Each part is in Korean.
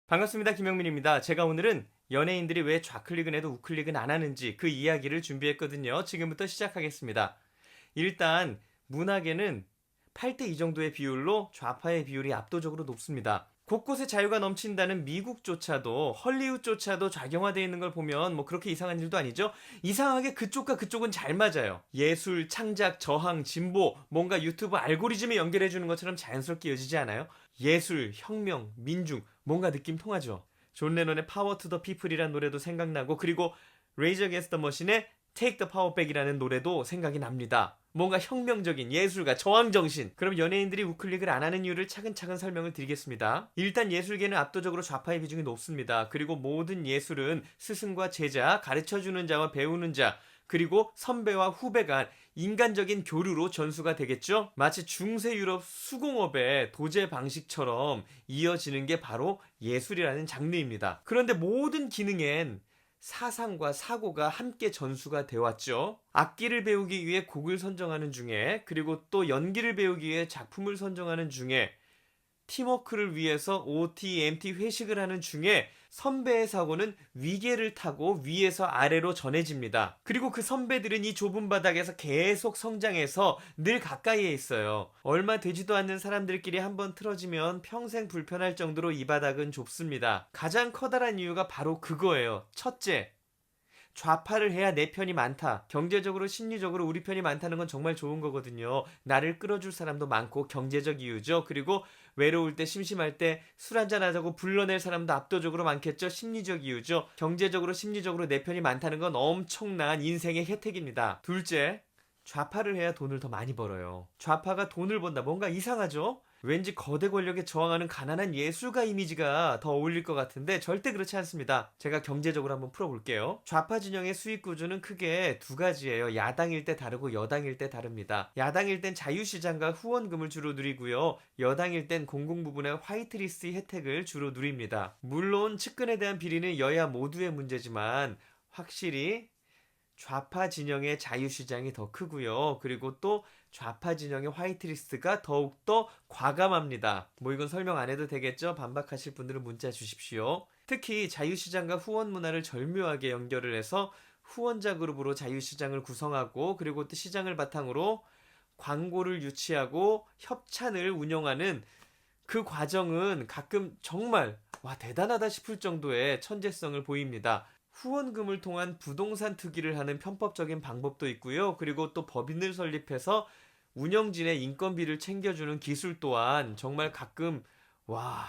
반갑습니다. 김영민입니다. 제가 오늘은 연예인들이 왜 좌클릭은 해도 우클릭은 안 하는지 그 이야기를 준비했거든요. 지금부터 시작하겠습니다. 일단 문학에는 8대2 정도의 비율로 좌파의 비율이 압도적으로 높습니다. 곳곳에 자유가 넘친다는 미국조차도 헐리우드조차도 좌경화되어 있는 걸 보면 뭐 그렇게 이상한 일도 아니죠. 이상하게 그쪽과 그쪽은 잘 맞아요. 예술, 창작, 저항, 진보 뭔가 유튜브 알고리즘에 연결해 주는 것처럼 자연스럽게 이어지지 않아요? 예술, 혁명, 민중 뭔가 느낌 통하죠. 존 레논의 파워 투 더 피플이라는 노래도 생각나고, 그리고 레이저 어게인스트 더 머신의 Take the Power Back이라는 노래도 생각이 납니다. 뭔가 혁명적인 예술가, 저항정신. 그럼 연예인들이 우클릭을 안 하는 이유를 차근차근 설명을 드리겠습니다. 일단 예술계는 압도적으로 좌파의 비중이 높습니다. 그리고 모든 예술은 스승과 제자, 가르쳐주는 자와 배우는 자, 그리고 선배와 후배 간 인간적인 교류로 전수가 되겠죠? 마치 중세 유럽 수공업의 도제 방식처럼 이어지는 게 바로 예술이라는 장르입니다. 그런데 모든 기능엔 사상과 사고가 함께 전수가 되어 왔죠. 악기를 배우기 위해 곡을 선정하는 중에, 그리고 또 연기를 배우기 위해 작품을 선정하는 중에, 팀워크를 위해서 OT, MT 회식을 하는 중에 선배의 사고는 위계를 타고 위에서 아래로 전해집니다. 그리고 그 선배들은 이 좁은 바닥에서 계속 성장해서 늘 가까이에 있어요. 얼마 되지도 않는 사람들끼리 한번 틀어지면 평생 불편할 정도로 이 바닥은 좁습니다. 가장 커다란 이유가 바로 그거예요. 첫째, 좌파를 해야 내 편이 많다. 경제적으로 심리적으로 우리 편이 많다는 건 정말 좋은 거거든요. 나를 끌어줄 사람도 많고 경제적 이유죠. 그리고 외로울 때 심심할 때 술 한잔 하자고 불러낼 사람도 압도적으로 많겠죠. 심리적 이유죠. 경제적으로 심리적으로 내 편이 많다는 건 엄청난 인생의 혜택입니다. 둘째, 좌파를 해야 돈을 더 많이 벌어요. 좌파가 돈을 번다. 뭔가 이상하죠? 왠지 거대 권력에 저항하는 가난한 예술가 이미지가 더 어울릴 것 같은데 절대 그렇지 않습니다. 제가 경제적으로 한번 풀어볼게요. 좌파 진영의 수익 구조는 크게 두 가지예요. 야당일 때 다르고 여당일 때 다릅니다. 야당일 땐 자유시장과 후원금을 주로 누리고요. 여당일 땐 공공 부분의 화이트리스트 혜택을 주로 누립니다. 물론 측근에 대한 비리는 여야 모두의 문제지만 확실히 좌파 진영의 자유시장이 더 크고요. 그리고 또 좌파 진영의 화이트리스트가 더욱더 과감합니다. 뭐 이건 설명 안 해도 되겠죠? 반박하실 분들은 문자 주십시오. 특히 자유시장과 후원 문화를 절묘하게 연결을 해서 후원자 그룹으로 자유시장을 구성하고, 그리고 또 시장을 바탕으로 광고를 유치하고 협찬을 운영하는 그 과정은 가끔 정말 와 대단하다 싶을 정도의 천재성을 보입니다. 후원금을 통한 부동산 투기를 하는 편법적인 방법도 있고요. 그리고 또 법인을 설립해서 운영진의 인건비를 챙겨주는 기술 또한 정말 가끔 와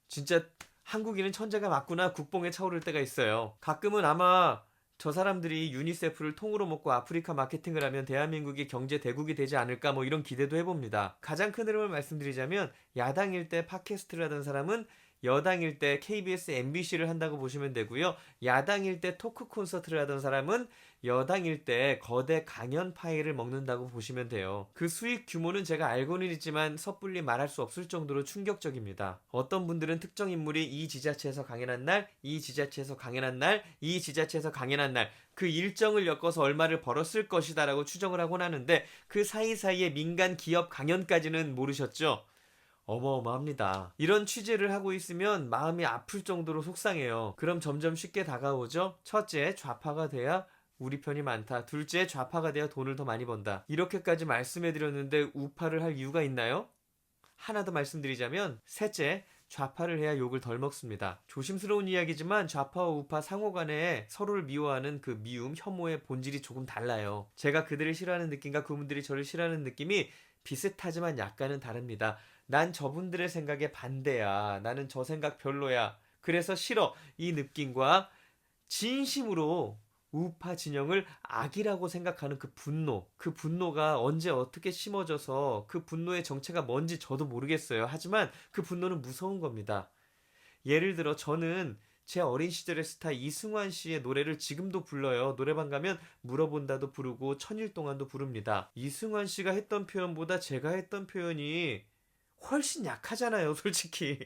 진짜 한국인은 천재가 맞구나 국뽕에 차오를 때가 있어요. 가끔은 아마 저 사람들이 유니세프를 통으로 먹고 아프리카 마케팅을 하면 대한민국이 경제 대국이 되지 않을까 뭐 이런 기대도 해봅니다. 가장 큰 흐름을 말씀드리자면 야당일 때 팟캐스트를 하던 사람은 여당일 때 KBS, MBC를 한다고 보시면 되고요. 야당일 때 토크 콘서트를 하던 사람은 여당일 때 거대 강연 파일을 먹는다고 보시면 돼요. 그 수익 규모는 제가 알고는 있지만 섣불리 말할 수 없을 정도로 충격적입니다. 어떤 분들은 특정 인물이 이 지자체에서 강연한 날, 이 지자체에서 강연한 날, 이 지자체에서 강연한 날, 그 일정을 엮어서 얼마를 벌었을 것이다 라고 추정을 하곤 하는데 그 사이사이에 민간 기업 강연까지는 모르셨죠? 어마어마합니다. 이런 취재를 하고 있으면 마음이 아플 정도로 속상해요. 그럼 점점 쉽게 다가오죠? 첫째, 좌파가 돼야 우리 편이 많다. 둘째, 좌파가 돼야 돈을 더 많이 번다. 이렇게까지 말씀해드렸는데 우파를 할 이유가 있나요? 하나 더 말씀드리자면, 셋째, 좌파를 해야 욕을 덜 먹습니다. 조심스러운 이야기지만 좌파와 우파 상호 간에 서로를 미워하는 그 미움, 혐오의 본질이 조금 달라요. 제가 그들을 싫어하는 느낌과 그분들이 저를 싫어하는 느낌이 비슷하지만 약간은 다릅니다. 난 저분들의 생각에 반대야. 나는 저 생각 별로야. 그래서 싫어. 이 느낌과 진심으로 우파 진영을 악이라고 생각하는 그 분노, 그 분노가 언제 어떻게 심어져서 그 분노의 정체가 뭔지 저도 모르겠어요. 하지만 그 분노는 무서운 겁니다. 예를 들어 저는 제 어린 시절의 스타 이승환 씨의 노래를 지금도 불러요. 노래방 가면 물어본다도 부르고 천일 동안도 부릅니다. 이승환 씨가 했던 표현보다 제가 했던 표현이 훨씬 약하잖아요, 솔직히.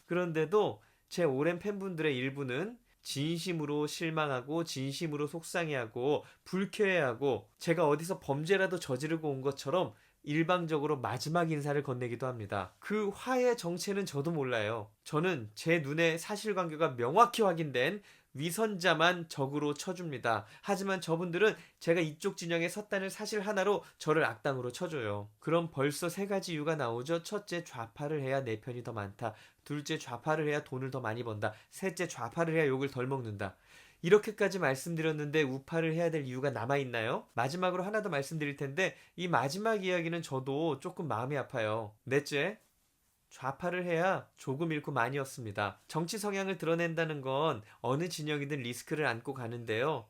그런데도 제 오랜 팬분들의 일부는 진심으로 실망하고 진심으로 속상해하고 불쾌해하고 제가 어디서 범죄라도 저지르고 온 것처럼 일방적으로 마지막 인사를 건네기도 합니다. 그 화의 정체는 저도 몰라요. 저는 제 눈에 사실관계가 명확히 확인된 위선자만 적으로 쳐줍니다. 하지만 저분들은 제가 이쪽 진영에 섰다는 사실 하나로 저를 악당으로 쳐줘요. 그럼 벌써 세 가지 이유가 나오죠. 첫째, 좌파를 해야 내 편이 더 많다. 둘째, 좌파를 해야 돈을 더 많이 번다. 셋째, 좌파를 해야 욕을 덜 먹는다. 이렇게까지 말씀드렸는데 우파를 해야 될 이유가 남아있나요? 마지막으로 하나 더 말씀드릴 텐데 이 마지막 이야기는 저도 조금 마음이 아파요. 넷째, 좌파를 해야 조금 잃고 많이 얻습니다. 정치 성향을 드러낸다는 건 어느 진영이든 리스크를 안고 가는데요.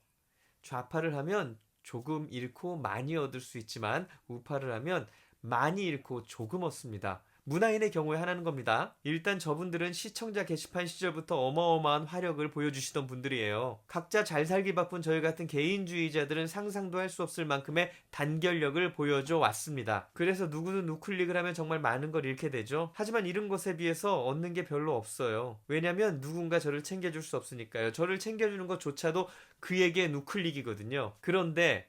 좌파를 하면 조금 잃고 많이 얻을 수 있지만 우파를 하면 많이 잃고 조금 얻습니다. 문화인의 경우에 하나는 겁니다. 일단 저분들은 시청자 게시판 시절부터 어마어마한 화력을 보여주시던 분들이에요. 각자 잘 살기 바쁜 저희 같은 개인주의자들은 상상도 할 수 없을 만큼의 단결력을 보여줘 왔습니다. 그래서 누구는 우클릭을 하면 정말 많은 걸 잃게 되죠. 하지만 잃은 것에 비해서 얻는 게 별로 없어요. 왜냐면 누군가 저를 챙겨줄 수 없으니까요. 저를 챙겨주는 것조차도 그에게 우클릭이거든요. 그런데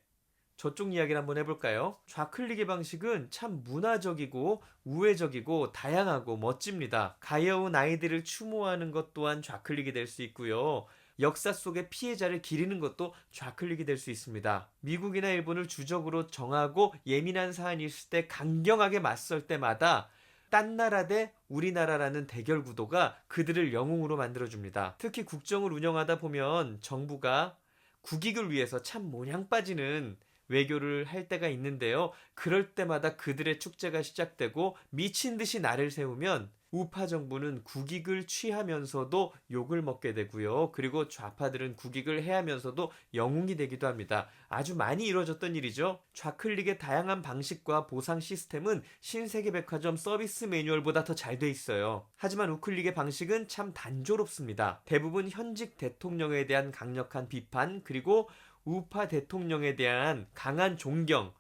저쪽 이야기를 한번 해볼까요? 좌클릭의 방식은 참 문화적이고 우회적이고 다양하고 멋집니다. 가여운 아이들을 추모하는 것 또한 좌클릭이 될 수 있고요. 역사 속의 피해자를 기리는 것도 좌클릭이 될 수 있습니다. 미국이나 일본을 주적으로 정하고 예민한 사안이 있을 때 강경하게 맞설 때마다 딴 나라 대 우리나라라는 대결 구도가 그들을 영웅으로 만들어줍니다. 특히 국정을 운영하다 보면 정부가 국익을 위해서 참 모냥 빠지는 외교를 할 때가 있는데요. 그럴 때마다 그들의 축제가 시작되고 미친 듯이 날을 세우면 우파 정부는 국익을 취하면서도 욕을 먹게 되고요. 그리고 좌파들은 국익을 해하면서도 영웅이 되기도 합니다. 아주 많이 이루어졌던 일이죠. 좌클릭의 다양한 방식과 보상 시스템은 신세계백화점 서비스 매뉴얼보다 더 잘 돼 있어요. 하지만 우클릭의 방식은 참 단조롭습니다. 대부분 현직 대통령에 대한 강력한 비판 그리고 우파 대통령에 대한 강한 존경,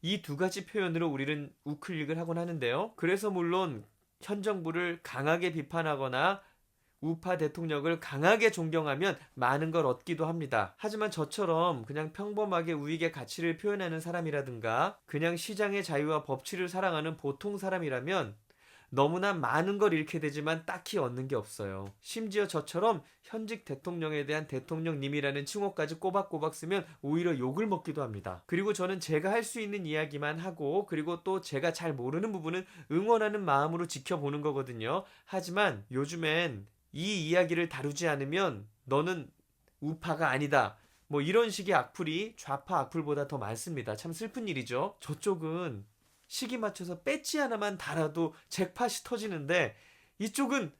이 두 가지 표현으로 우리는 우클릭을 하곤 하는데요. 그래서 물론 현 정부를 강하게 비판하거나 우파 대통령을 강하게 존경하면 많은 걸 얻기도 합니다. 하지만 저처럼 그냥 평범하게 우익의 가치를 표현하는 사람이라든가 그냥 시장의 자유와 법치를 사랑하는 보통 사람이라면 너무나 많은 걸 잃게 되지만 딱히 얻는 게 없어요. 심지어 저처럼 현직 대통령에 대한 대통령님이라는 칭호까지 꼬박꼬박 쓰면 오히려 욕을 먹기도 합니다. 그리고 저는 제가 할 수 있는 이야기만 하고 그리고 또 제가 잘 모르는 부분은 응원하는 마음으로 지켜보는 거거든요. 하지만 요즘엔 이 이야기를 다루지 않으면 너는 우파가 아니다. 뭐 이런 식의 악플이 좌파 악플보다 더 많습니다. 참 슬픈 일이죠. 저쪽은 시기 맞춰서 배지 하나만 달아도 잭팟이 터지는데 이쪽은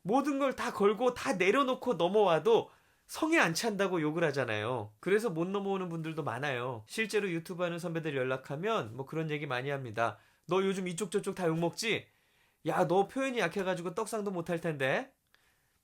모든 걸 다 걸고 다 내려놓고 넘어와도 성에 안 찬다고 욕을 하잖아요. 그래서 못 넘어오는 분들도 많아요. 실제로 유튜브 하는 선배들 연락하면 뭐 그런 얘기 많이 합니다. 너 요즘 이쪽 저쪽 다 욕먹지? 야, 너 표현이 약해가지고 떡상도 못할 텐데?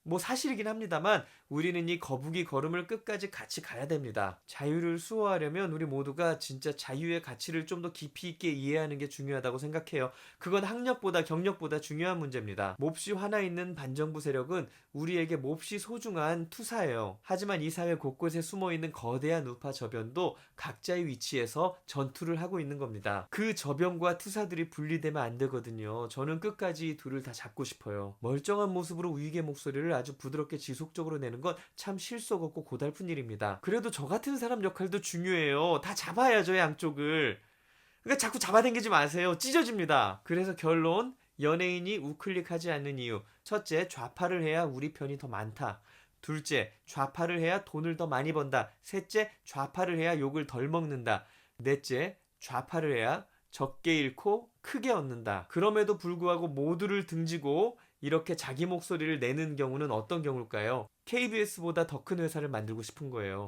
뭐 사실이긴 합니다만 우리는 이 거북이 걸음을 끝까지 같이 가야 됩니다. 자유를 수호하려면 우리 모두가 진짜 자유의 가치를 좀 더 깊이 있게 이해하는 게 중요하다고 생각해요. 그건 학력보다 경력보다 중요한 문제입니다. 몹시 화나 있는 반정부 세력은 우리에게 몹시 소중한 투사예요. 하지만 이 사회 곳곳에 숨어있는 거대한 우파 저변도 각자의 위치에서 전투를 하고 있는 겁니다. 그 저변과 투사들이 분리되면 안 되거든요. 저는 끝까지 이 둘을 다 잡고 싶어요. 멀쩡한 모습으로 우익의 목소리를 아주 부드럽게 지속적으로 내는 건 참 실속 없고 고달픈 일입니다. 그래도 저 같은 사람 역할도 중요해요. 다 잡아야죠, 양쪽을. 그러니까 자꾸 잡아당기지 마세요. 찢어집니다. 그래서 결론, 연예인이 우클릭하지 않는 이유. 첫째, 좌파를 해야 우리 편이 더 많다. 둘째, 좌파를 해야 돈을 더 많이 번다. 셋째, 좌파를 해야 욕을 덜 먹는다. 넷째, 좌파를 해야 적게 잃고 크게 얻는다. 그럼에도 불구하고 모두를 등지고 이렇게 자기 목소리를 내는 경우는 어떤 경우일까요? KBS보다 더 큰 회사를 만들고 싶은 거예요.